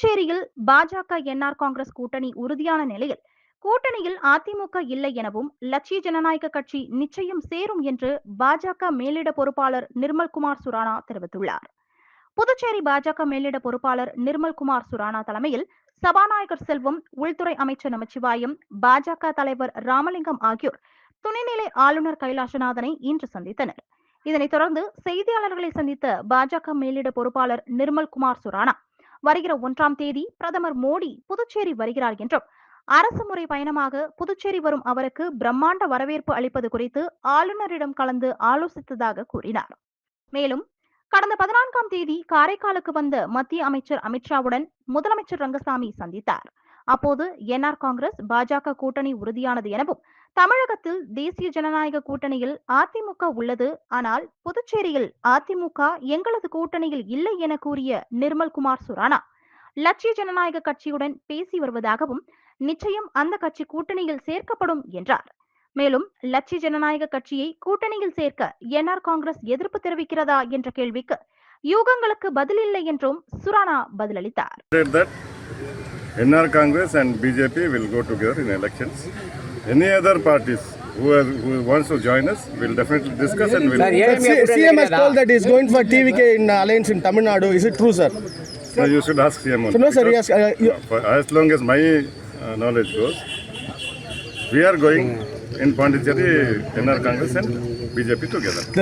புதுச்சேரியில் பாஜக என்ஆர் காங்கிரஸ் கூட்டணி உறுதியான நிலையில் கூட்டணியில் அதிமுக இல்லை எனவும் லட்சிய ஜனநாயக கட்சி நிச்சயம் சேரும் என்று பாஜக மேலிட பொறுப்பாளர் நிர்மல்குமார் சுரானா தெரிவித்துள்ளார். புதுச்சேரி பாஜக மேலிட பொறுப்பாளர் நிர்மல்குமார் சுரானா தலைமையில் சபாநாயகர் செல்வம், உள்துறை அமைச்சர் நமச்சிவாயம், பாஜக தலைவர் ராமலிங்கம் ஆகியோர் துணைநிலை ஆளுநர் கைலாசநாதனை இன்று சந்தித்தனர். இதனைத் தொடர்ந்து செய்தியாளர்களை சந்தித்த பாஜக மேலிட பொறுப்பாளர் நிர்மல்குமார் சுரானா, வருகிற 1ஆம் தேதி பிரதமர் மோடி புதுச்சேரி வருகிறார் என்றும் அரசு முறை பயணமாக புதுச்சேரி வரும் அவருக்கு பிரம்மாண்ட வரவேற்பு அளிப்பது குறித்து ஆளுநரிடம் கலந்து ஆலோசித்ததாக கூறினார். மேலும் கடந்த 14ஆம் தேதி காரைக்காலுக்கு வந்த மத்திய அமைச்சர் அமித்ஷாவுடன் முதலமைச்சர் ரங்கசாமி சந்தித்தார். அப்போது என்ஆர் காங்கிரஸ் பாஜக கூட்டணி உறுதியானது எனவும் தமிழகத்தில் தேசிய ஜனநாயக கூட்டணியில் அதிமுக உள்ளது, ஆனால் புதுச்சேரியில் அதிமுக எங்களது கூட்டணியில் இல்லை என கூறிய நிர்மல்குமார் சுரானா, லட்சிய ஜனநாயக கட்சியுடன் பேசி வருவதாகவும் நிச்சயம் அந்த கட்சி கூட்டணியில் சேர்க்கப்படும் என்றார். மேலும் லட்சிய ஜனநாயக கட்சியை கூட்டணியில் சேர்க்க என்ஆர் காங்கிரஸ் எதிர்ப்பு தெரிவிக்கிறதா என்ற கேள்விக்கு யூகங்களுக்கு பதில் இல்லை என்றும் சுரானா பதிலளித்தார். NR Congress and BJP will go together in elections. Any other parties who wants to join us will definitely discuss and will. CM has told that he is going for TVK in alliance in Tamil Nadu. Is it true, sir? So you should ask CM. So no, sir. Yes. As long as my knowledge goes, we are going in Pondicherry, NR Congress and BJP together. The